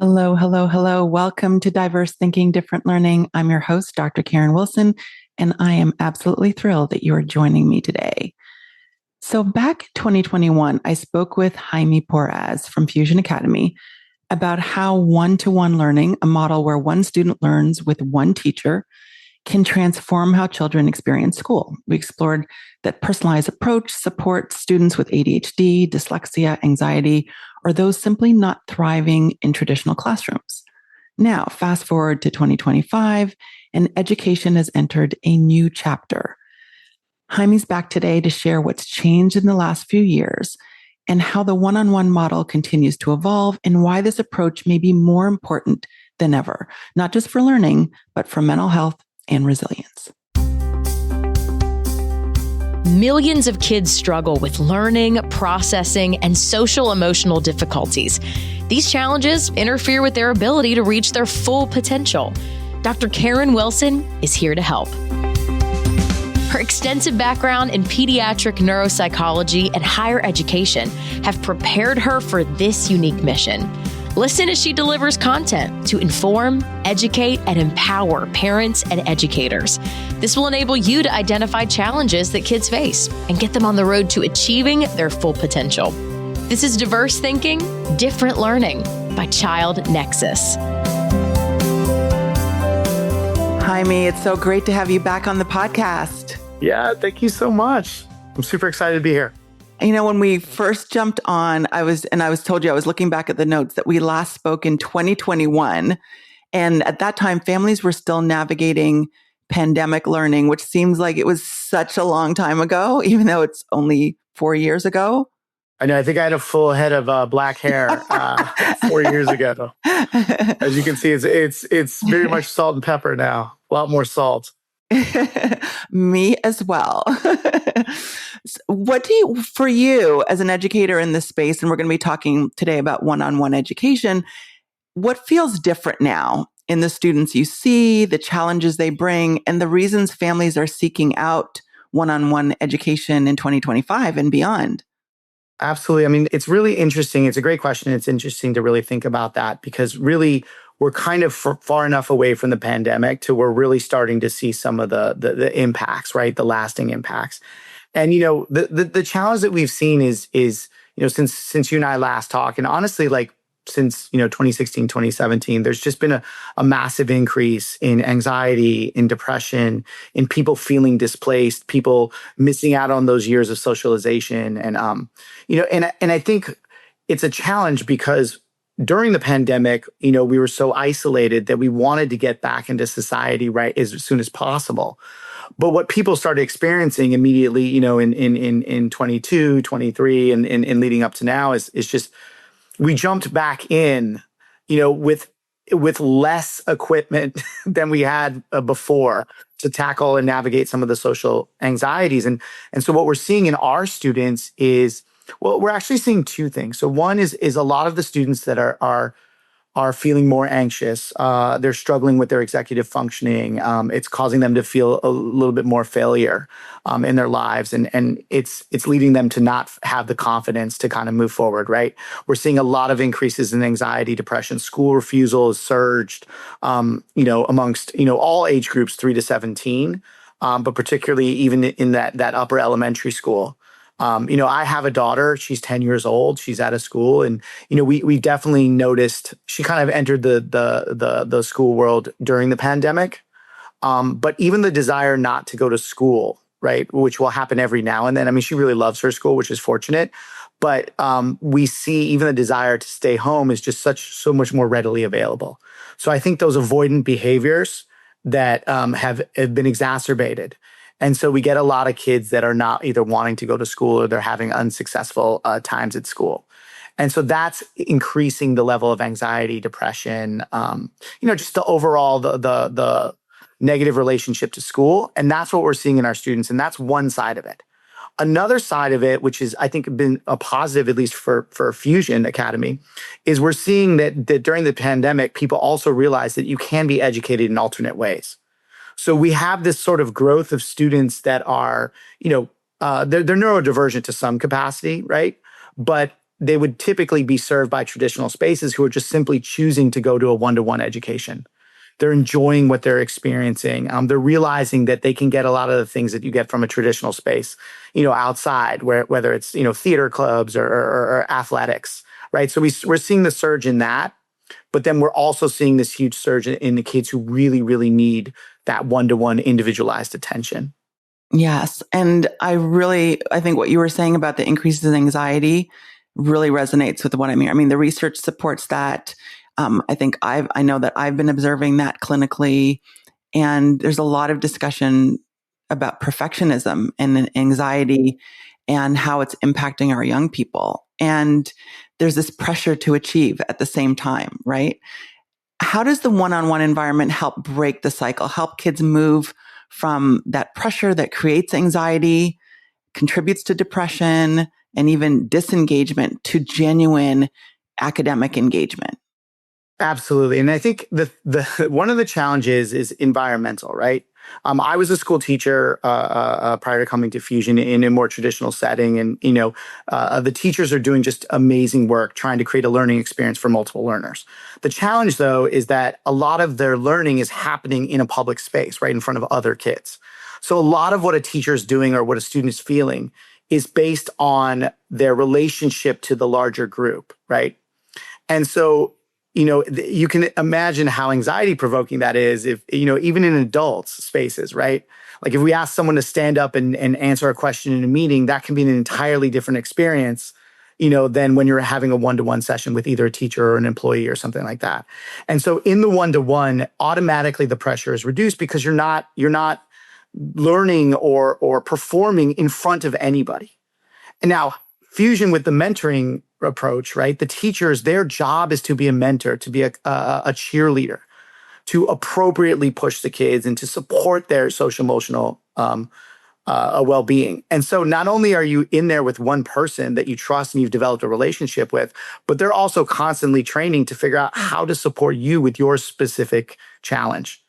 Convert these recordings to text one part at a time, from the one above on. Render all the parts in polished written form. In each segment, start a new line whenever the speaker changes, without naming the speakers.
Hello, hello, hello. Welcome to Diverse Thinking, Different Learning. I'm your host, Dr. Karen Wilson, and I am absolutely thrilled that you are joining me today. So back in 2021, I spoke with Jaime Porras from Fusion Academy about how one-to-one learning, a model where one student learns with one teacher, can transform how children experience school. We explored that personalized approach supports students with ADHD, dyslexia, anxiety, or those simply not thriving in traditional classrooms. Now, fast forward to 2025, and education has entered a new chapter. Jaime's back today to share what's changed in the last few years and how the one-on-one model continues to evolve and why this approach may be more important than ever, not just for learning, but for mental health and resilience.
Millions of kids struggle with learning, processing, and social emotional difficulties. These challenges interfere with their ability to reach their full potential. Dr. Karen Wilson is here to help. Her extensive background in pediatric neuropsychology and higher education have prepared her for this unique mission. Listen as she delivers content to inform, educate, and empower parents and educators. This will enable you to identify challenges that kids face and get them on the road to achieving their full potential. This is Diverse Thinking, Different Learning by Child Nexus.
Jaime, it's so great to have you back on the podcast.
Yeah, thank you so much. I'm super excited to be here.
You know, when we first jumped on, I was told you, I was looking back at the notes that we last spoke in 2021. And at that time, families were still navigating pandemic learning, which seems like it was such a long time ago, even though it's only 4 years ago.
I know. I think I had a full head of black hair 4 years ago. As you can see, it's very much salt and pepper now. A lot more salt.
Me as well. For you as an educator in this space, and we're going to be talking today about one-on-one education, what feels different now in the students you see, the challenges they bring, and the reasons families are seeking out one-on-one education in 2025 and beyond?
Absolutely. I mean, it's really interesting. It's a great question. It's interesting to really think about that because really we're kind of far enough away from the pandemic to we're really starting to see some of the impacts, right? The lasting impacts. And, you know, the challenge that we've seen is, you know, since you and I last talked, and honestly, like since, you know, 2016, 2017, there's just been a massive increase in anxiety, in depression, in people feeling displaced, people missing out on those years of socialization. And, you know, and I think it's a challenge because during the pandemic, you know, we were so isolated that we wanted to get back into society, right, as soon as possible. But what people started experiencing immediately, you know, in 22, 23, and leading up to now is just we jumped back in, you know, with less equipment than we had before to tackle and navigate some of the social anxieties. And so what we're seeing in our students is, well, we're actually seeing two things. So one is a lot of the students that are feeling more anxious. They're struggling with their executive functioning. It's causing them to feel a little bit more failure in their lives. And it's leading them to not have the confidence to kind of move forward, right? We're seeing a lot of increases in anxiety, depression. School refusal has surged, you know, amongst, you know, all age groups 3 to 17, but particularly even in that upper elementary school. You know, I have a daughter, she's 10 years old, she's out of school. And, you know, we definitely noticed she kind of entered the school world during the pandemic. But even the desire not to go to school, right, which will happen every now and then. I mean, she really loves her school, which is fortunate. But we see even the desire to stay home is just so much more readily available. So I think those avoidant behaviors that have been exacerbated. And so we get a lot of kids that are not either wanting to go to school or they're having unsuccessful times at school. And so that's increasing the level of anxiety, depression, you know, just the overall, the negative relationship to school. And that's what we're seeing in our students. And that's one side of it. Another side of it, which is, I think, been a positive, at least for Fusion Academy, is we're seeing that during the pandemic, people also realize that you can be educated in alternate ways. So we have this sort of growth of students that are, you know, they're neurodivergent to some capacity, right? But they would typically be served by traditional spaces who are just simply choosing to go to a one-to-one education. They're enjoying what they're experiencing. They're realizing that they can get a lot of the things that you get from a traditional space, outside, whether it's, theater clubs or athletics, right? So we're seeing the surge in that, but then we're also seeing this huge surge in the kids who really, really need that one-to-one individualized attention.
Yes. And I think what you were saying about the increases in anxiety really resonates with what I mean. I mean, the research supports that. I know that I've been observing that clinically, and there's a lot of discussion about perfectionism and anxiety and how it's impacting our young people. And there's this pressure to achieve at the same time, right? How does the one-on-one environment help break the cycle, help kids move from that pressure that creates anxiety, contributes to depression, and even disengagement to genuine academic engagement?
Absolutely. And I think the one of the challenges is environmental, right? I was a school teacher prior to coming to Fusion in a more traditional setting. And, the teachers are doing just amazing work trying to create a learning experience for multiple learners. The challenge, though, is that a lot of their learning is happening in a public space, right in front of other kids. So a lot of what a teacher is doing or what a student is feeling is based on their relationship to the larger group, right? And so, you can imagine how anxiety provoking that is if, even in adults spaces, right? Like if we ask someone to stand up and answer a question in a meeting, that can be an entirely different experience, than when you're having a one-to-one session with either a teacher or an employee or something like that. And so in the one-to-one, automatically the pressure is reduced because you're not learning or performing in front of anybody. And now Fusion with the mentoring approach, right? The teachers, their job is to be a mentor, to be a cheerleader, to appropriately push the kids and to support their social emotional well-being. And so not only are you in there with one person that you trust and you've developed a relationship with, but they're also constantly training to figure out how to support you with your specific challenge.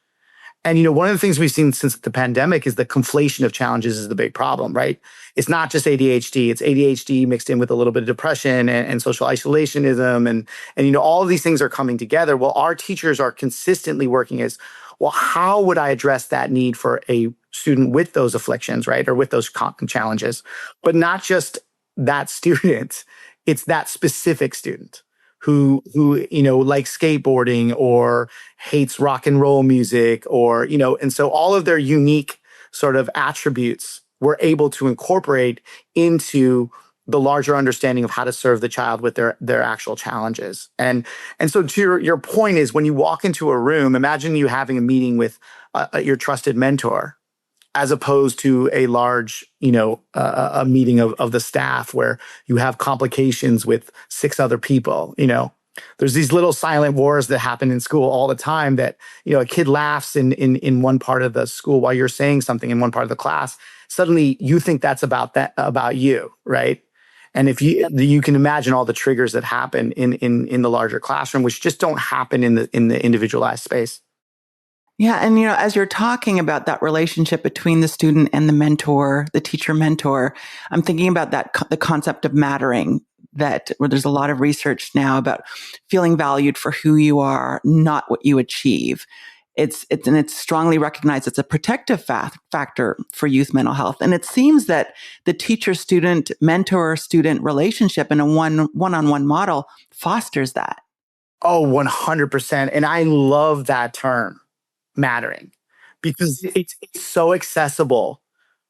And, one of the things we've seen since the pandemic is the conflation of challenges is the big problem, right? It's not just ADHD, it's ADHD mixed in with a little bit of depression and social isolationism. And, all of these things are coming together. Well, our teachers are consistently working as, well, how would I address that need for a student with those afflictions, right? Or with those challenges, but not just that student, it's that specific student who likes skateboarding or hates rock and roll music or, and so all of their unique sort of attributes we're able to incorporate into the larger understanding of how to serve the child with their actual challenges. And so to your point is when you walk into a room, imagine you having a meeting with your trusted mentor, as opposed to a large, a meeting of the staff where you have complications with 6 other people, There's these little silent wars that happen in school all the time that, a kid laughs in one part of the school while you're saying something in one part of the class. Suddenly you think that's about you, right? And if you can imagine all the triggers that happen in the larger classroom, which just don't happen in the individualized space.
Yeah. And, as you're talking about that relationship between the student and the mentor, the teacher mentor, I'm thinking about the concept of mattering, where there's a lot of research now about feeling valued for who you are, not what you achieve. It's strongly recognized it's a protective factor for youth mental health. And it seems that the teacher-student, mentor-student relationship in a one-on-one model fosters that.
Oh, 100%. And I love that term, mattering, because it's so accessible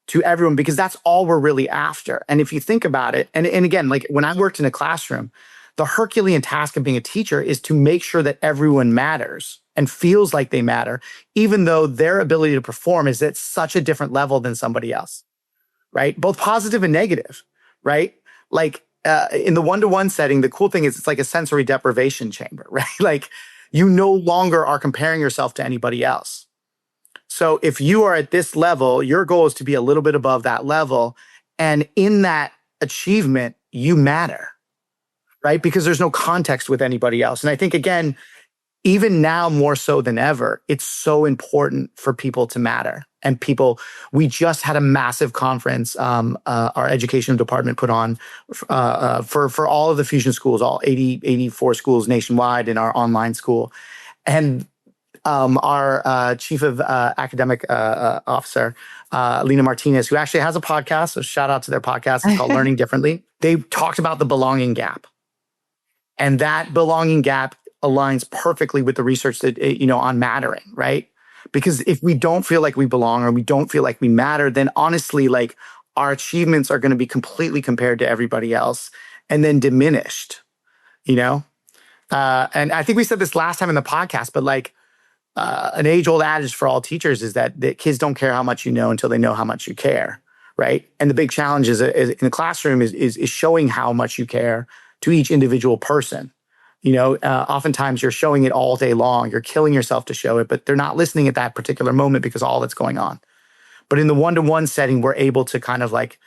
to everyone because that's all we're really after. And if you think about it, and again, like when I worked in a classroom, the Herculean task of being a teacher is to make sure that everyone matters and feels like they matter, even though their ability to perform is at such a different level than somebody else, right? Both positive and negative, right? Like in the one-to-one setting, the cool thing is it's like a sensory deprivation chamber, right? Like you no longer are comparing yourself to anybody else. So if you are at this level, your goal is to be a little bit above that level. And in that achievement, you matter, right? Because there's no context with anybody else. And I think, again, even now more so than ever, it's so important for people to matter. And people, we just had a massive conference, our education department put on for all of the fusion schools, all 84 schools nationwide in our online school. And our chief of academic officer, Lena Martinez, who actually has a podcast, so shout out to their podcast. It's called Learning Differently. They talked about the belonging gap. And that belonging gap aligns perfectly with the research that, on mattering, right? Because if we don't feel like we belong or we don't feel like we matter, then honestly, like our achievements are going to be completely compared to everybody else and then diminished, And I think we said this last time in the podcast, but like an age-old adage for all teachers is that kids don't care how much you know until they know how much you care, right? And the big challenge is in the classroom is showing how much you care to each individual person. Oftentimes you're showing it all day long. You're killing yourself to show it, but they're not listening at that particular moment because of all that's going on. But in the one-to-one setting, we're able to kind of like,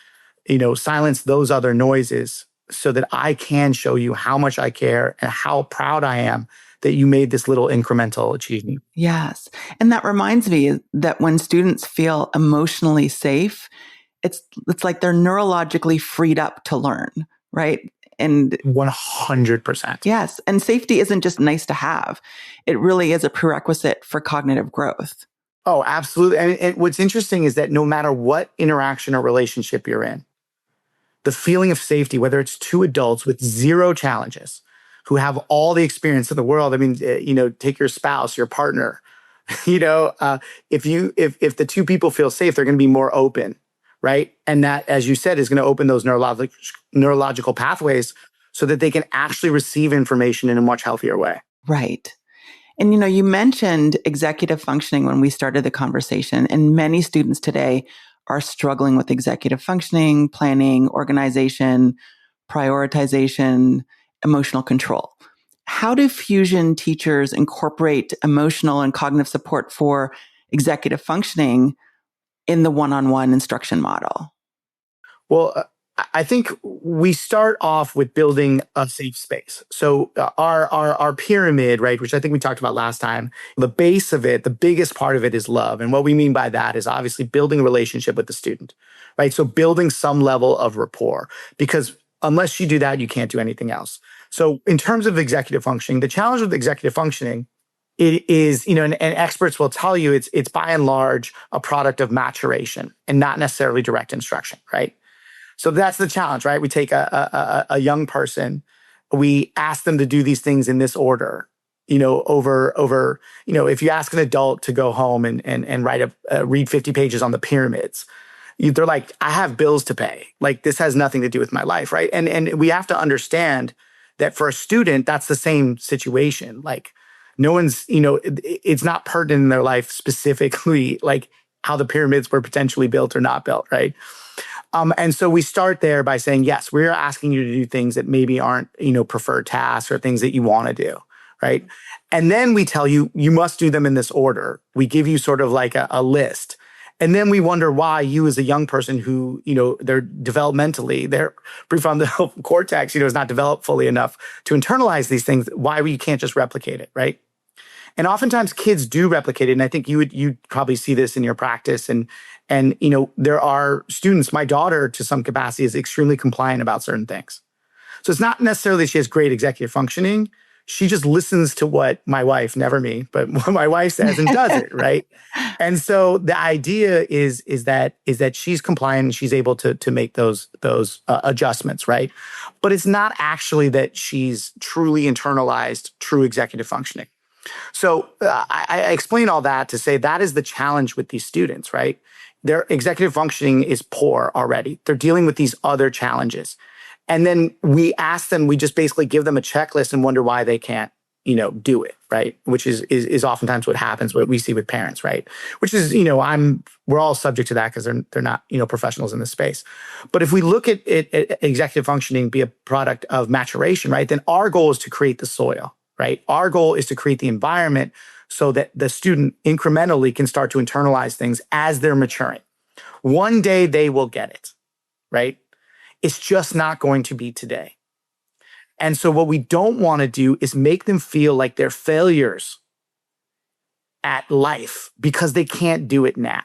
silence those other noises so that I can show you how much I care and how proud I am that you made this little incremental achievement.
Yes. And that reminds me that when students feel emotionally safe, it's like they're neurologically freed up to learn, right? And
100%.
Yes. And safety isn't just nice to have. It really is a prerequisite for cognitive growth.
Oh, absolutely. And what's interesting is that no matter what interaction or relationship you're in, the feeling of safety, whether it's two adults with zero challenges who have all the experience in the world. I mean, take your spouse, your partner, if the two people feel safe, they're going to be more open. Right. And that, as you said, is going to open those neurological pathways so that they can actually receive information in a much healthier way.
Right. And, you mentioned executive functioning when we started the conversation, and many students today are struggling with executive functioning, planning, organization, prioritization, emotional control. How do fusion teachers incorporate emotional and cognitive support for executive functioning in the one-on-one instruction model?
Well, I think we start off with building a safe space. So our pyramid, right, which I think we talked about last time, the base of it, the biggest part of it is love. And what we mean by that is obviously building a relationship with the student, right? So building some level of rapport, because unless you do that, you can't do anything else. So in terms of executive functioning, the challenge with executive functioning, it is, and experts will tell you it's by and large a product of maturation and not necessarily direct instruction, right? So that's the challenge, right? We take a young person, we ask them to do these things in this order, over, if you ask an adult to go home and read 50 pages on the pyramids, they're like, I have bills to pay. Like, this has nothing to do with my life, right? And we have to understand that for a student, that's the same situation. Like, no one's, it's not pertinent in their life specifically, like how the pyramids were potentially built or not built, right? And so we start there by saying, yes, we're asking you to do things that maybe aren't, preferred tasks or things that you want to do, right? And then we tell you, you must do them in this order. We give you sort of like a list. And then we wonder why you as a young person who, they're developmentally, their prefrontal cortex, is not developed fully enough to internalize these things, why you can't just replicate it, right? And oftentimes kids do replicate it. And I think you'd probably see this in your practice. And there are students, my daughter to some capacity is extremely compliant about certain things. So it's not necessarily that she has great executive functioning. She just listens to what my wife, never me, but what my wife says and does it, right? And so the idea is that she's compliant and she's able to make those adjustments, right? But it's not actually that she's truly internalized true executive functioning. So I explain all that to say that is the challenge with these students, right? Their executive functioning is poor already. They're dealing with these other challenges. And then we ask them, we just basically give them a checklist and wonder why they can't, do it, right? Which is oftentimes what happens, what we see with parents, right? Which is, we're all subject to that because they're not, professionals in this space. But if we look at executive functioning be a product of maturation, right? Then our goal is to create the soil, right? Our goal is to create the environment so that the student incrementally can start to internalize things as they're maturing. One day they will get it, right? It's just not going to be today. And so what we don't want to do is make them feel like they're failures at life because they can't do it now.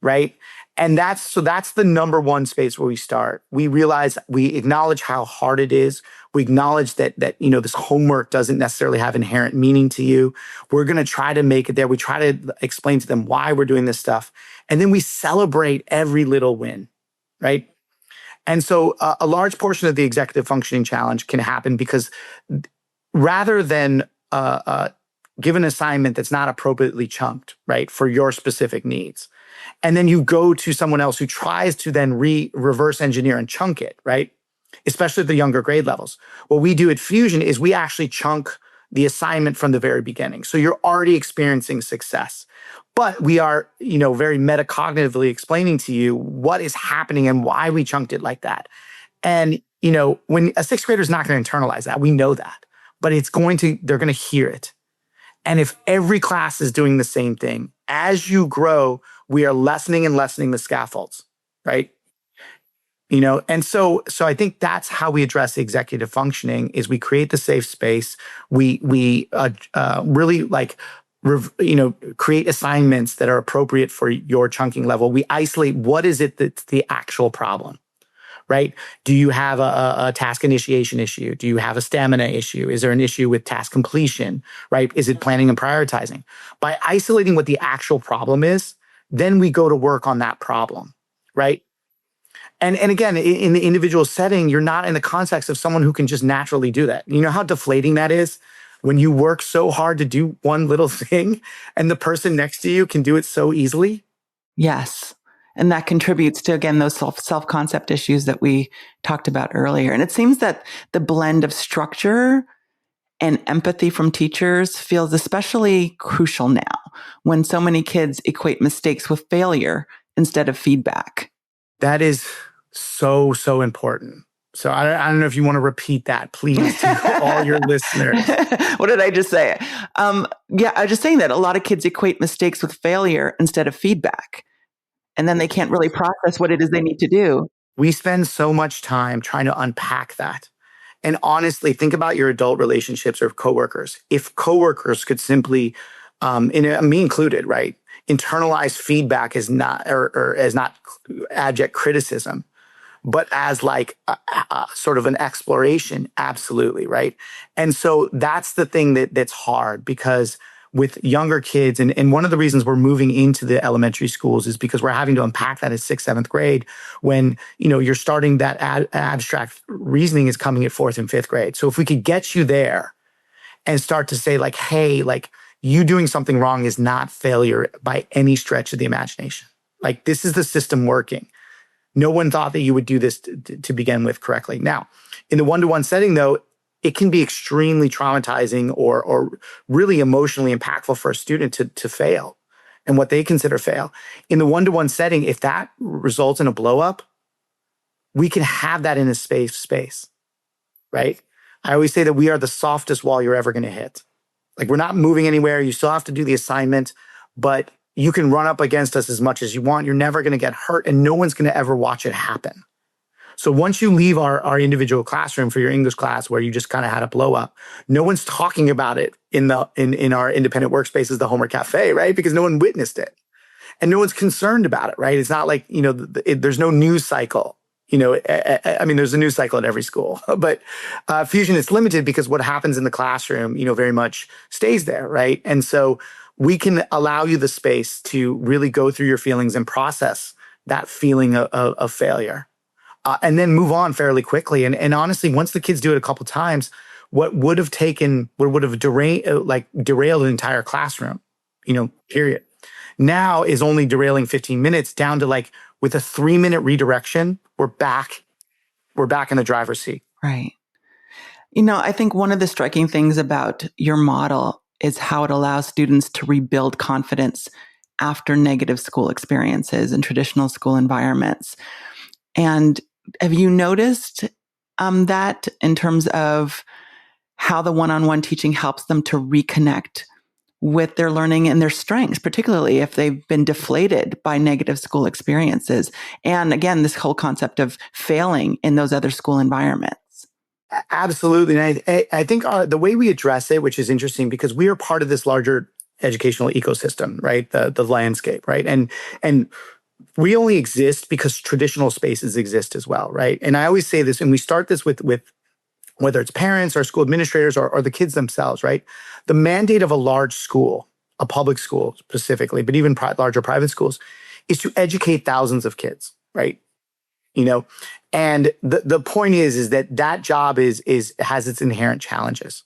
right? And that's the number one space where we start. We realize, we acknowledge how hard it is. We acknowledge that this homework doesn't necessarily have inherent meaning to you. We're going to try to make it there. We try to explain to them why we're doing this stuff. And then we celebrate every little win, right? And so a large portion of the executive functioning challenge can happen because rather than give an assignment that's not appropriately chunked, right, for your specific needs, and then you go to someone else who tries to then reverse engineer and chunk it, right, especially at the younger grade levels. What we do at Fusion is we actually chunk the assignment from the very beginning. So you're already experiencing success. But we are, very metacognitively explaining to you what is happening and why we chunked it like that. And, when a sixth grader is not going to internalize that, we know that, but they're going to hear it. And if every class is doing the same thing, as you grow, we are lessening and lessening the scaffolds, right? And so I think that's how we address the executive functioning is we create the safe space. We really create assignments that are appropriate for your chunking level. We isolate what is it that's the actual problem, right? Do you have a task initiation issue? Do you have a stamina issue? Is there an issue with task completion, right? Is it planning and prioritizing? By isolating what the actual problem is, then we go to work on that problem, right? And again, in the individual setting, you're not in the context of someone who can just naturally do that. You know how deflating that is? When you work so hard to do one little thing and the person next to you can do it so easily?
Yes. And that contributes to, again, those self-concept issues that we talked about earlier. And it seems that the blend of structure and empathy from teachers feels especially crucial now when so many kids equate mistakes with failure instead of feedback.
That is so, so important. So I don't know if you want to repeat that, please, to all your listeners.
What did I just say? I was just saying that a lot of kids equate mistakes with failure instead of feedback. And then they can't really process what it is they need to do.
We spend so much time trying to unpack that. And honestly, think about your adult relationships or coworkers. If coworkers could simply, me included, right, internalize feedback as not or as not abject criticism, but as like sort of an exploration, absolutely, right? And so that's the thing that's hard because with younger kids, and one of the reasons we're moving into the elementary schools is because we're having to unpack that at 6th, 7th grade when, you're starting that abstract reasoning is coming at 4th and 5th grade. So if we could get you there and start to say like, hey, like you doing something wrong is not failure by any stretch of the imagination. Like this is the system working. No one thought that you would do this to begin with correctly. Now, in the one-to-one setting though, it can be extremely traumatizing or really emotionally impactful for a student to fail and what they consider fail. In the one-to-one setting, if that results in a blow-up, we can have that in a safe space, right? I always say that we are the softest wall you're ever going to hit. Like we're not moving anywhere. You still have to do the assignment, but you can run up against us as much as you want. You're never going to get hurt and no one's going to ever watch it happen. So once you leave our individual classroom for your English class where you just kind of had a blow up, no one's talking about it in our independent workspaces, the homework cafe, right? Because no one witnessed it and no one's concerned about it, right? It's not like, there's no news cycle. I mean, there's a news cycle at every school, but Fusion is limited because what happens in the classroom, very much stays there, right? And so we can allow you the space to really go through your feelings and process that feeling of failure. And then move on fairly quickly. And honestly, once the kids do it a couple times, what would have derailed an entire classroom, period, now is only derailing 15 minutes down to like with a 3-minute redirection, we're back in the driver's seat.
Right. I think one of the striking things about your model is how it allows students to rebuild confidence after negative school experiences in traditional school environments. And have you noticed that in terms of how the one-on-one teaching helps them to reconnect with their learning and their strengths, particularly if they've been deflated by negative school experiences? And again, this whole concept of failing in those other school environments.
Absolutely. And I think the way we address it, which is interesting because we are part of this larger educational ecosystem, right? The landscape, right? And we only exist because traditional spaces exist as well, right? And I always say this, and we start this with whether it's parents or school administrators or the kids themselves, right? The mandate of a large school, a public school specifically, but even larger private schools, is to educate thousands of kids, right? And the point is that job has its inherent challenges,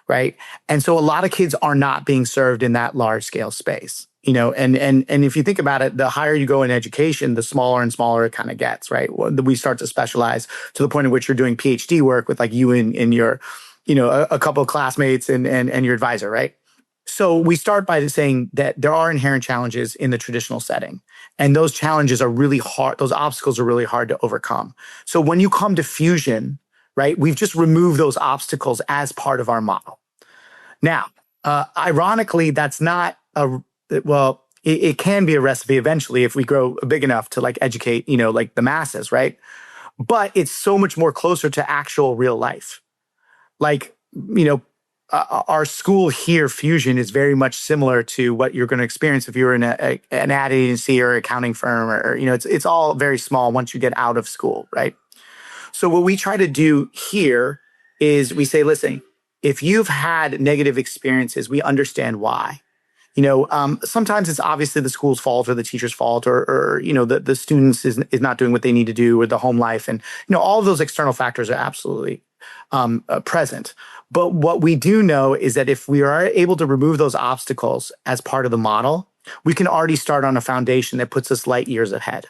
right? And so a lot of kids are not being served in that large scale space, and if you think about it, the higher you go in education, the smaller and smaller it kind of gets, right? We start to specialize to the point at which you're doing PhD work with like you and your, a couple of classmates and your advisor, right? So we start by saying that there are inherent challenges in the traditional setting. And those challenges are really hard. Those obstacles are really hard to overcome. So when you come to fusion, right, we've just removed those obstacles as part of our model. Now, ironically, that's not it can be a recipe eventually if we grow big enough to like educate, like the masses, right? But it's so much more closer to actual real life. Like, our school here, Fusion, is very much similar to what you're going to experience if you're in an ad agency or accounting firm, or it's all very small once you get out of school, right? So what we try to do here is we say, listen, if you've had negative experiences, we understand why. Sometimes it's obviously the school's fault or the teacher's fault, or the students is not doing what they need to do, or the home life, and all of those external factors are absolutely present. But what we do know is that if we are able to remove those obstacles as part of the model, we can already start on a foundation that puts us light years ahead,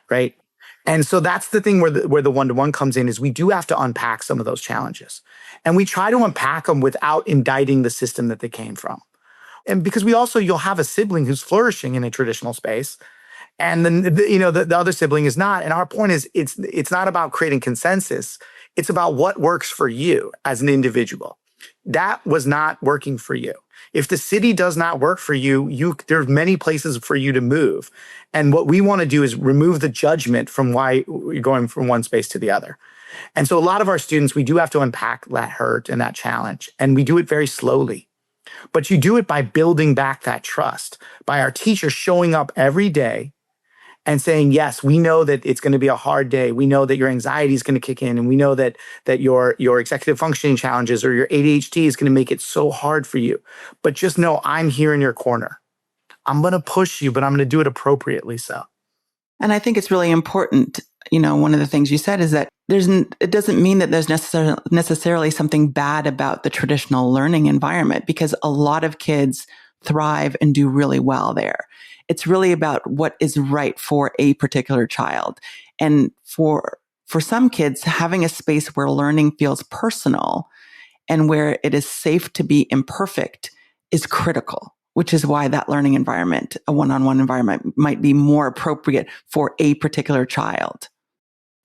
right? And so that's the thing where the one-to-one comes in, is we do have to unpack some of those challenges. And we try to unpack them without indicting the system that they came from. And because you'll have a sibling who's flourishing in a traditional space, and then the other sibling is not. And our point is, it's not about creating consensus. It's about what works for you as an individual. That was not working for you. If the city does not work for you, there's many places for you to move. And what we want to do is remove the judgment from why you're going from one space to the other. And so a lot of our students, we do have to unpack that hurt and that challenge. And we do it very slowly. But you do it by building back that trust, by our teachers showing up every day and saying, yes, we know that it's going to be a hard day. We know that your anxiety is going to kick in. And we know that your executive functioning challenges or your ADHD is going to make it so hard for you. But just know I'm here in your corner. I'm going to push you, but I'm going to do it appropriately so.
And I think it's really important. One of the things you said is that it doesn't mean that there's necessarily something bad about the traditional learning environment, because a lot of kids thrive and do really well there. It's really about what is right for a particular child. And for some kids, having a space where learning feels personal and where it is safe to be imperfect is critical, which is why that learning environment, a one-on-one environment, might be more appropriate for a particular child.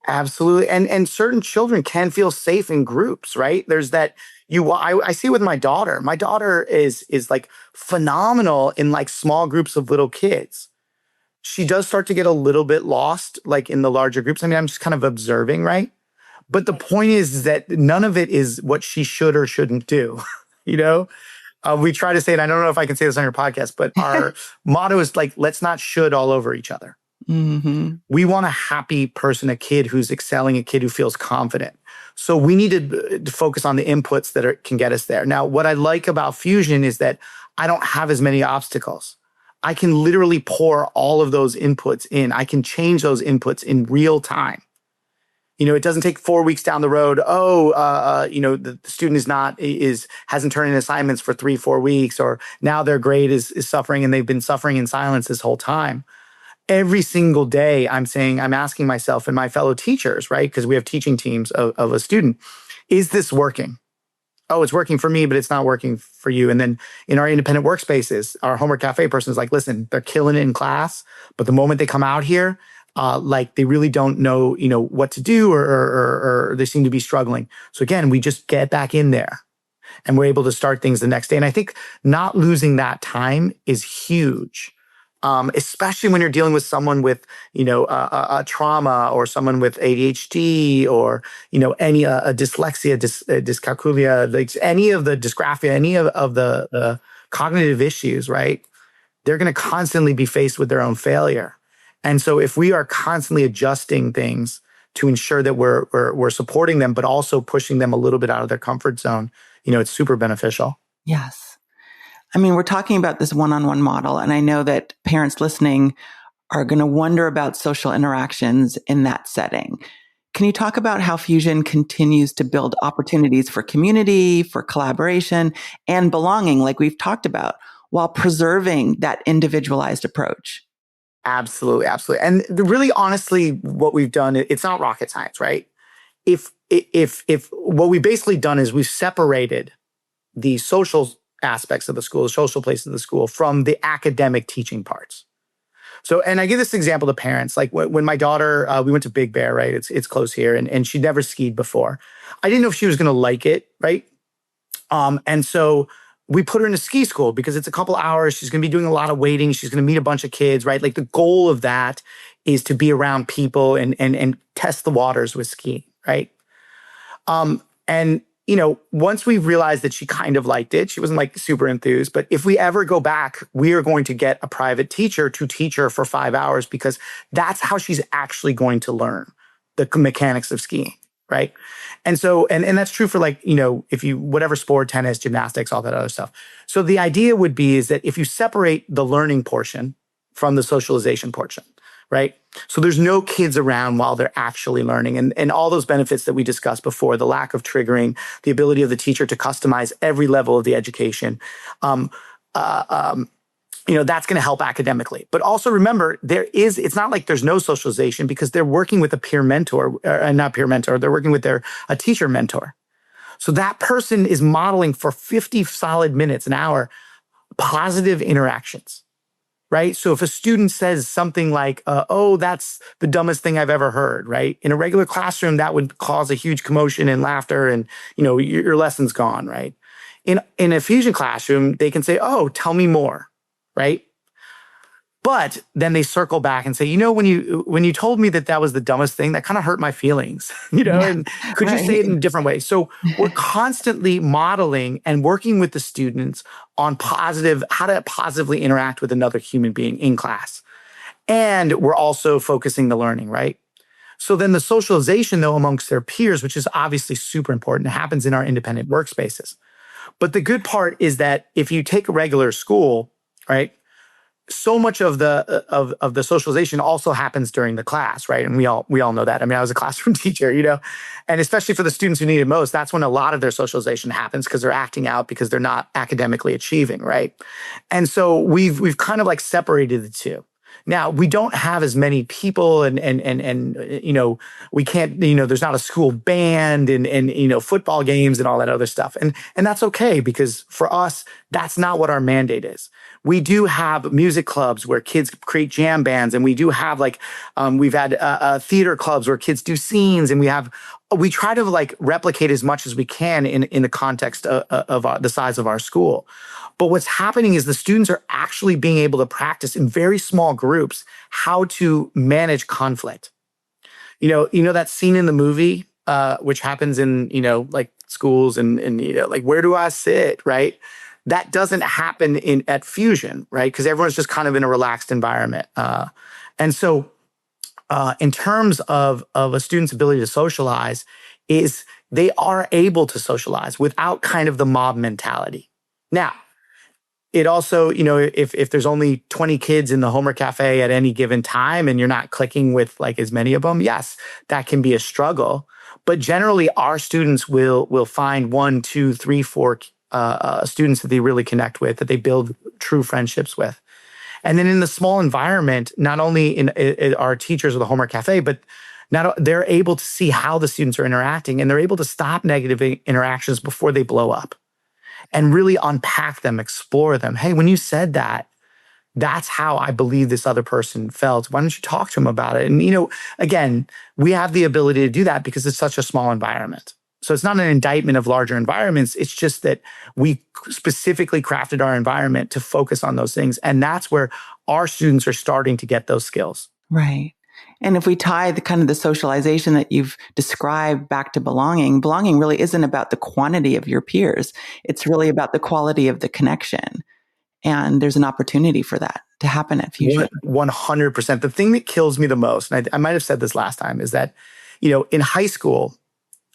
Absolutely. And certain children can feel safe in groups, right? There's that I see it with my daughter. My daughter is like phenomenal in like small groups of little kids. She does start to get a little bit lost, like in the larger groups. I mean, I'm just kind of observing, right? But the point is that none of it is what she should or shouldn't do. We try to say, and I don't know if I can say this on your podcast, but our motto is like, let's not should all over each other.
Mm-hmm.
We want a happy person, a kid who's excelling, a kid who feels confident. So we need to focus on the inputs that can get us there. Now, what I like about Fusion is that I don't have as many obstacles. I can literally pour all of those inputs in. I can change those inputs in real time. It doesn't take 4 weeks down the road. The student hasn't turned in assignments for 3-4 weeks, or now their grade is suffering and they've been suffering in silence this whole time. Every single day, I'm asking myself and my fellow teachers, right? Because we have teaching teams of a student, is this working? Oh, it's working for me, but it's not working for you. And then in our independent workspaces, our homework cafe person is like, listen, they're killing it in class, but the moment they come out here, they really don't know, what to do, or they seem to be struggling. So again, we just get back in there and we're able to start things the next day. And I think not losing that time is huge. Especially when you're dealing with someone with, a trauma, or someone with ADHD, or, any dyslexia, dyscalculia, like any of the dysgraphia, any of the cognitive issues, right? They're going to constantly be faced with their own failure. And so if we are constantly adjusting things to ensure that we're supporting them, but also pushing them a little bit out of their comfort zone, it's super beneficial.
Yes. I mean, we're talking about this one-on-one model, and I know that parents listening are going to wonder about social interactions in that setting. Can you talk about how Fusion continues to build opportunities for community, for collaboration, and belonging, like we've talked about, while preserving that individualized approach?
Absolutely, absolutely. And really, honestly, what we've done, it's not rocket science, right? If what we've basically done is we've separated the social aspects of the school, the social places of the school, from the academic teaching parts. So, and I give this example to parents, like when my daughter, we went to Big Bear, right? It's close here, and she'd never skied before. I didn't know if she was going to like it, right? And so we put her in a ski school because it's a couple hours. She's going to be doing a lot of waiting. She's going to meet a bunch of kids, right? Like the goal of that is to be around people and test the waters with skiing, right? And once we realized that she kind of liked it, she wasn't like super enthused, but if we ever go back, we are going to get a private teacher to teach her for 5 hours because that's how she's actually going to learn the mechanics of skiing, right? And so, and that's true for if you, whatever sport, tennis, gymnastics, all that other stuff. So the idea would be is that if you separate the learning portion from the socialization portion, right? So there's no kids around while they're actually learning. And all those benefits that we discussed before, the lack of triggering, the ability of the teacher to customize every level of the education, that's going to help academically. But also remember, it's not like there's no socialization because they're working with a peer mentor, not peer mentor, they're working with a teacher mentor. So that person is modeling for 50 solid minutes, an hour, positive interactions. Right? So if a student says something like, oh, that's the dumbest thing I've ever heard, right? In a regular classroom, that would cause a huge commotion and laughter and, your lesson's gone, right? In a Fusion classroom, they can say, oh, tell me more, right? But then they circle back and say, when you told me that was the dumbest thing, that kind of hurt my feelings, and could you say it in a different way? So we're constantly modeling and working with the students on how to positively interact with another human being in class. And we're also focusing the learning, right? So then the socialization, though, amongst their peers, which is obviously super important, happens in our independent workspaces. But the good part is that if you take a regular school, right, so much of the socialization also happens during the class, right? And we all know that. I mean, I was a classroom teacher, and especially for the students who need it most, that's when a lot of their socialization happens because they're acting out because they're not academically achieving, right? And so we've kind of like separated the two. Now, we don't have as many people and we can't, there's not a school band and football games and all that other stuff. And that's okay because for us, that's not what our mandate is. We do have music clubs where kids create jam bands, and we do have we've had theater clubs where kids do scenes, and we try to replicate as much as we can in the context of the size of our school. But what's happening is the students are actually being able to practice in very small groups how to manage conflict. That scene in the movie, which happens in, schools and where do I sit, right? That doesn't happen at Fusion, right? Because everyone's just kind of in a relaxed environment. And so in terms of a student's ability to socialize, is they are able to socialize without kind of the mob mentality. Now, it also, if there's only 20 kids in the homework cafe at any given time and you're not clicking with as many of them, yes, that can be a struggle. But generally, our students will find 1, 2, 3, 4 students that they really connect with, that they build true friendships with. And then in the small environment, not only in our teachers or the homework cafe, but they're able to see how the students are interacting, and they're able to stop negative interactions before they blow up and really unpack them, explore them. Hey, when you said that, that's how I believe this other person felt. Why don't you talk to them about it? And, again, we have the ability to do that because it's such a small environment. So it's not an indictment of larger environments. It's just that we specifically crafted our environment to focus on those things. And that's where our students are starting to get those skills.
Right. And if we tie the socialization that you've described back to belonging really isn't about the quantity of your peers. It's really about the quality of the connection. And there's an opportunity for that to happen at Fusion?
100%. The thing that kills me the most, and I might have said this last time, is that, in high school,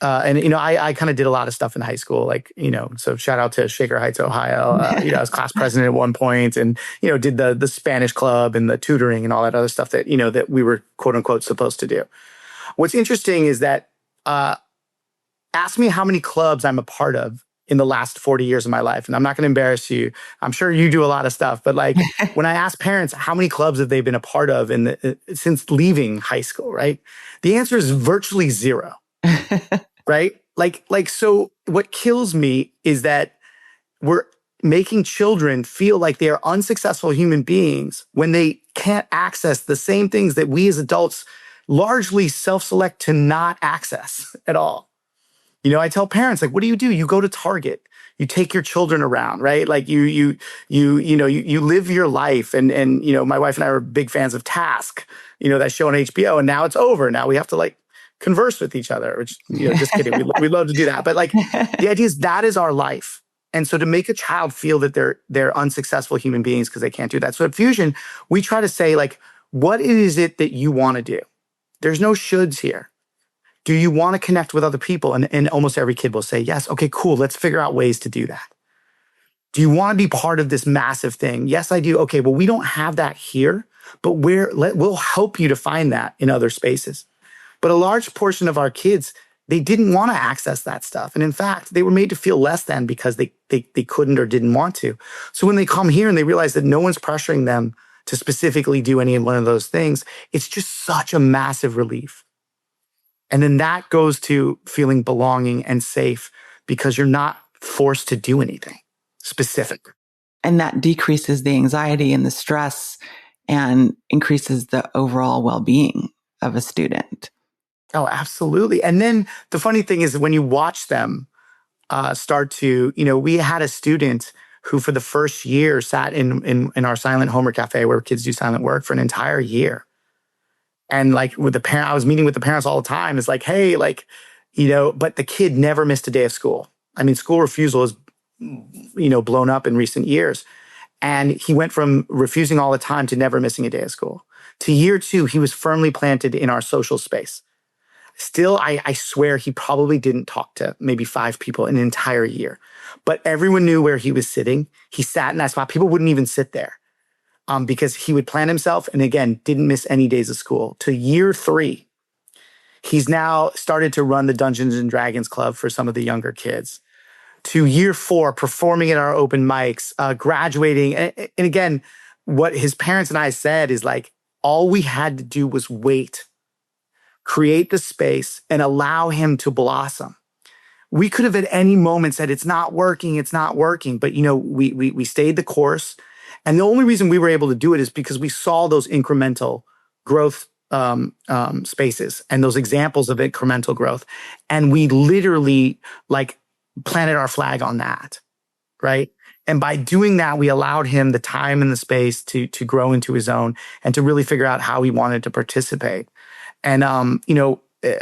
I kind of did a lot of stuff in high school, like, so shout out to Shaker Heights, Ohio. I was class president at one point and, did the Spanish club and the tutoring and all that other stuff that, that we were quote unquote supposed to do. What's interesting is that, ask me how many clubs I'm a part of in the last 40 years of my life. And I'm not going to embarrass you. I'm sure you do a lot of stuff, but like when I ask parents how many clubs have they been a part of since leaving high school, right? The answer is virtually zero. Right? So what kills me is that we're making children feel like they are unsuccessful human beings when they can't access the same things that we as adults largely self-select to not access at all. I tell parents, like, what do? You go to Target, you take your children around, right? Like you live your life. And my wife and I are big fans of Task, that show on HBO, and now it's over. Now we have to converse with each other, which, just kidding. We love to do that. But the idea is that is our life. And so to make a child feel that they're unsuccessful human beings because they can't do that. So at Fusion, we try to say, what is it that you want to do? There's no shoulds here. Do you want to connect with other people? And almost every kid will say, yes. Okay, cool. Let's figure out ways to do that. Do you want to be part of this massive thing? Yes, I do. Okay, well, we don't have that here, but we'll help you to find that in other spaces. But a large portion of our kids, they didn't want to access that stuff. And in fact, they were made to feel less than because they couldn't or didn't want to. So when they come here and they realize that no one's pressuring them to specifically do any one of those things, it's just such a massive relief. And then that goes to feeling belonging and safe because you're not forced to do anything specific.
And that decreases the anxiety and the stress and increases the overall well-being of a student.
Oh, absolutely. And then the funny thing is when you watch them start to, we had a student who for the first year sat in our silent homework cafe where kids do silent work for an entire year. And with the parent, I was meeting with the parents all the time. It's like, hey, but the kid never missed a day of school. I mean, school refusal is, blown up in recent years. And he went from refusing all the time to never missing a day of school. To year 2, he was firmly planted in our social space. Still, I swear he probably didn't talk to maybe 5 people in an entire year. But everyone knew where he was sitting. He sat in that spot. People wouldn't even sit there. Because he would plan himself and again, didn't miss any days of school. To year 3, he's now started to run the Dungeons and Dragons Club for some of the younger kids. To year 4, performing at our open mics, graduating. And again, what his parents and I said is all we had to do was wait, create the space and allow him to blossom. We could have at any moment said, it's not working. But, we stayed the course. And the only reason we were able to do it is because we saw those incremental growth spaces and those examples of incremental growth. And we literally planted our flag on that, right? And by doing that, we allowed him the time and the space to grow into his own and to really figure out how he wanted to participate. And,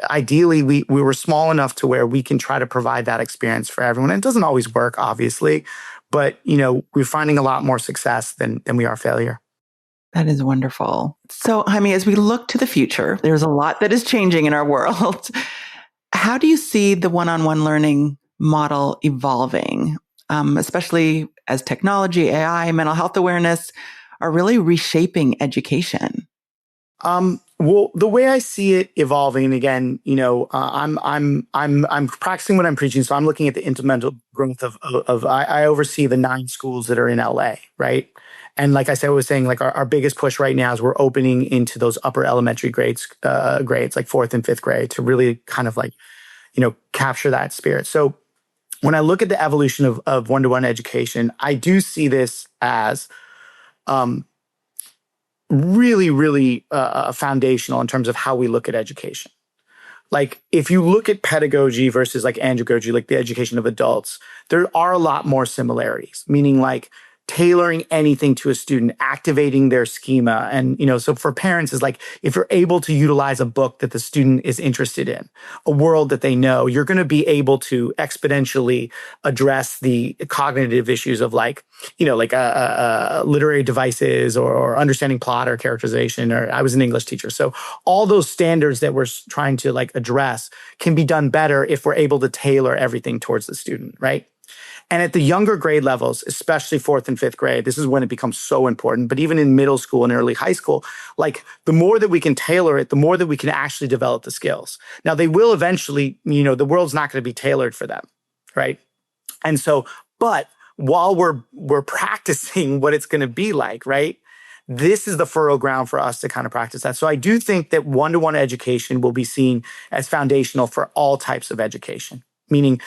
ideally, we were small enough to where we can try to provide that experience for everyone. And it doesn't always work, obviously. But, we're finding a lot more success than we are failure.
That is wonderful. So, Jaime, as we look to the future, there's a lot that is changing in our world. How do you see the one-on-one learning model evolving, especially as technology, AI, mental health awareness are really reshaping education?
Well, the way I see it evolving, again, I'm practicing what I'm preaching. So I'm looking at the incremental growth of I oversee the 9 schools that are in LA, right? And like I said, I was saying, our biggest push right now is we're opening into those upper elementary grades, like 4th and 5th grade, to really kind of capture that spirit. So when I look at the evolution of one-to-one education, I do see this as really, really foundational in terms of how we look at education. If you look at pedagogy versus andragogy, the education of adults, there are a lot more similarities, meaning tailoring anything to a student, activating their schema. And, so for parents is like, if you're able to utilize a book that the student is interested in, a world that they know, you're going to be able to exponentially address the cognitive issues of literary devices or understanding plot or characterization. Or I was an English teacher. So all those standards that we're trying to address can be done better if we're able to tailor everything towards the student, right? And at the younger grade levels, especially fourth and fifth grade, this is when it becomes so important. But even in middle school and early high school, the more that we can tailor it, the more that we can actually develop the skills. Now, they will eventually, the world's not going to be tailored for them, right? And so, but while we're practicing what it's going to be like, right? This is the fertile ground for us to kind of practice that. So I do think that one-to-one education will be seen as foundational for all types of education. Meaning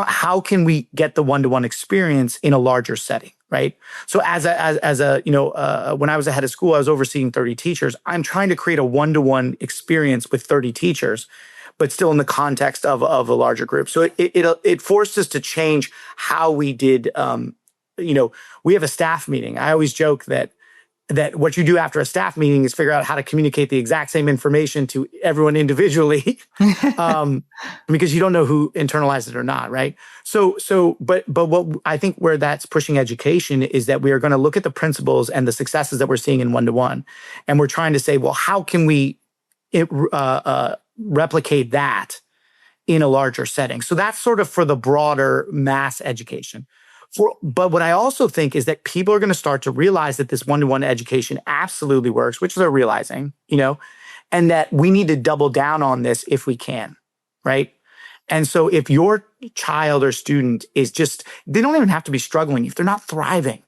how can we get the one-to-one experience in a larger setting, right? So when I was a head of school, I was overseeing 30 teachers. I'm trying to create a one-to-one experience with 30 teachers, but still in the context of a larger group. So it forced us to change how we did, we have a staff meeting. I always joke that what you do after a staff meeting is figure out how to communicate the exact same information to everyone individually, because you don't know who internalized it or not, right? But what I think where that's pushing education is that we are going to look at the principles and the successes that we're seeing in one-to-one, and we're trying to say, well, how can we replicate that in a larger setting? So that's sort of for the broader mass education. But what I also think is that people are going to start to realize that this one-to-one education absolutely works, which they're realizing, and that we need to double down on this if we can, right? And so if your child or student is they don't even have to be struggling. If they're not thriving,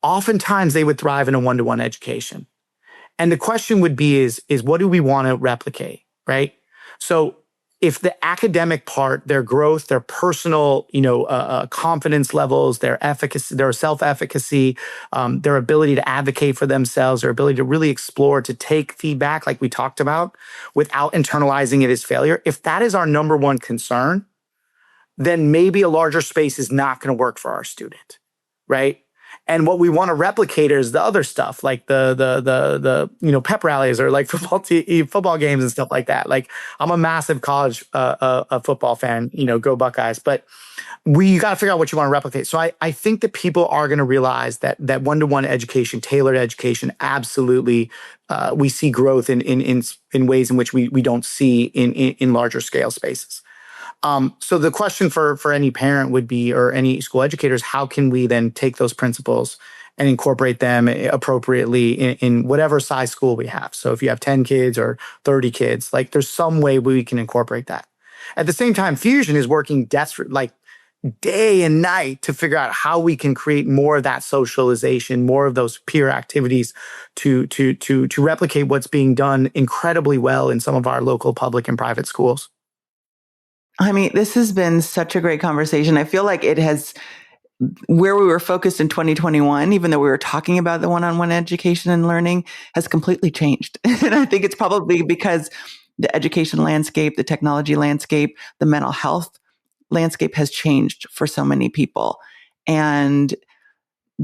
oftentimes they would thrive in a one-to-one education. And the question would be is what do we want to replicate, right? So if the academic part, their growth, their personal, confidence levels, their efficacy, their self-efficacy, their ability to advocate for themselves, their ability to really explore, to take feedback like we talked about without internalizing it as failure, if that is our number one concern, then maybe a larger space is not going to work for our student, right? And what we want to replicate is the other stuff, like the pep rallies or like football games and stuff like that. Like I'm a massive college football fan, go Buckeyes. But you got to figure out what you want to replicate. So I think that people are going to realize that one-to-one education, tailored education, absolutely, we see growth in ways in which we don't see in larger scale spaces. So the question for any parent would be, or any school educators, how can we then take those principles and incorporate them appropriately in whatever size school we have? So if you have 10 kids or 30 kids, there's some way we can incorporate that. At the same time, Fusion is working day and night to figure out how we can create more of that socialization, more of those peer activities to replicate what's being done incredibly well in some of our local public and private schools.
I mean, this has been such a great conversation. I feel like it has, where we were focused in 2021, even though we were talking about the one-on-one education and learning, has completely changed. And I think it's probably because the education landscape, the technology landscape, the mental health landscape has changed for so many people. And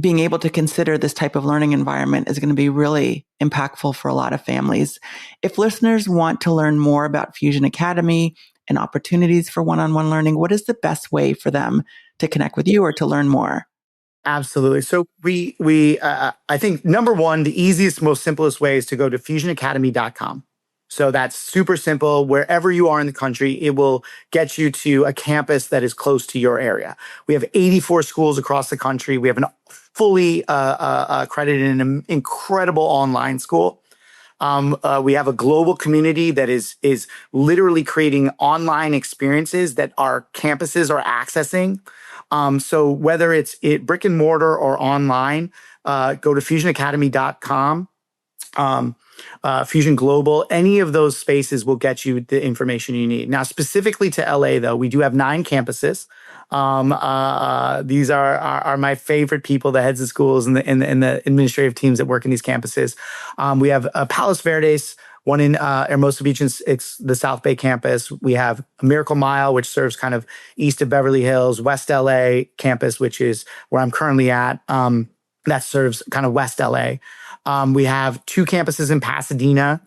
being able to consider this type of learning environment is going to be really impactful for a lot of families. If listeners want to learn more about Fusion Academy and opportunities for one-on-one learning, what is the best way for them to connect with you or to learn more?
Absolutely. So I think number one, the easiest, most simplest way is to go to fusionacademy.com. So that's super simple. Wherever you are in the country, it will get you to a campus that is close to your area. We have 84 schools across the country. We have an fully accredited and incredible online school. We have a global community that is literally creating online experiences that our campuses are accessing. So whether it's brick and mortar or online, go to fusionacademy.com. Fusion Global, any of those spaces will get you the information you need. Now, specifically to LA, though, we do have 9 campuses. These are my favorite people, the heads of schools and the administrative teams that work in these campuses. We have Palos Verdes, one in Hermosa Beach. It's the South Bay campus. We have Miracle Mile, which serves kind of east of Beverly Hills, West LA campus, which is where I'm currently at. That serves kind of West LA. We have 2 campuses in Pasadena.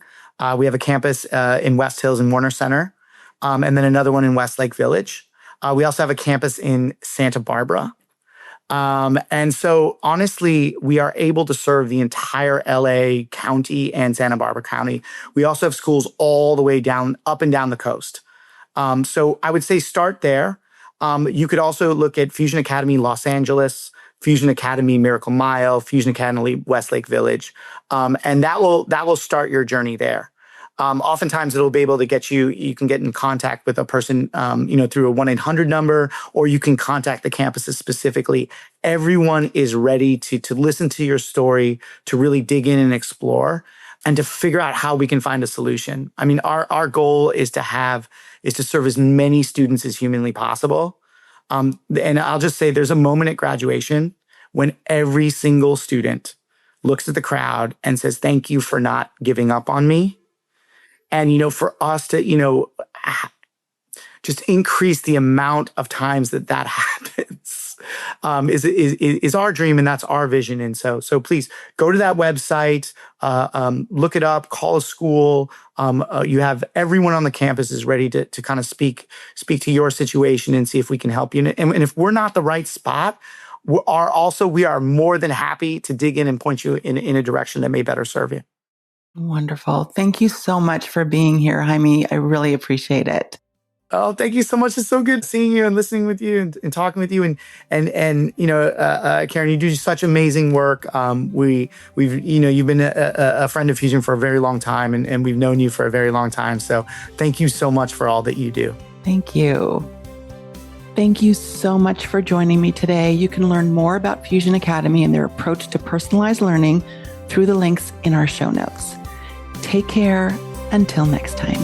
We have a campus in West Hills and Warner Center, and then another one in Westlake Village. We also have a campus in Santa Barbara. And so honestly, we are able to serve the entire LA County and Santa Barbara County. We also have schools all the way down, up and down the coast. So I would say start there. You could also look at Fusion Academy Los Angeles, Fusion Academy Miracle Mile, Fusion Academy Westlake Village. And that will start your journey there. Oftentimes it'll be able to get you can get in contact with a person, through a 1-800 number, or you can contact the campuses specifically. Everyone is ready to listen to your story, to really dig in and explore, and to figure out how we can find a solution. I mean, our goal is to serve as many students as humanly possible. And I'll just say there's a moment at graduation when every single student looks at the crowd and says, "Thank you for not giving up on me." And, for us to, just increase the amount of times that happens is our dream, and that's our vision. And so please go to that website, look it up, call a school. You have everyone on the campus is ready to kind of speak to your situation and see if we can help you. And if we're not the right spot, we are more than happy to dig in and point you in a direction that may better serve you.
Wonderful. Thank you so much for being here, Jaime. I really appreciate it.
Oh, thank you so much. It's so good seeing you and listening with you and talking with you. And Karen, you do such amazing work. You've been a friend of Fusion for a very long time, and we've known you for a very long time. So thank you so much for all that you do.
Thank you. Thank you so much for joining me today. You can learn more about Fusion Academy and their approach to personalized learning through the links in our show notes. Take care. Until next time.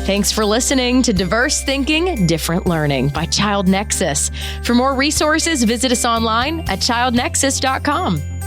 Thanks for listening to Diverse Thinking, Different Learning by Child Nexus. For more resources, visit us online at childnexus.com.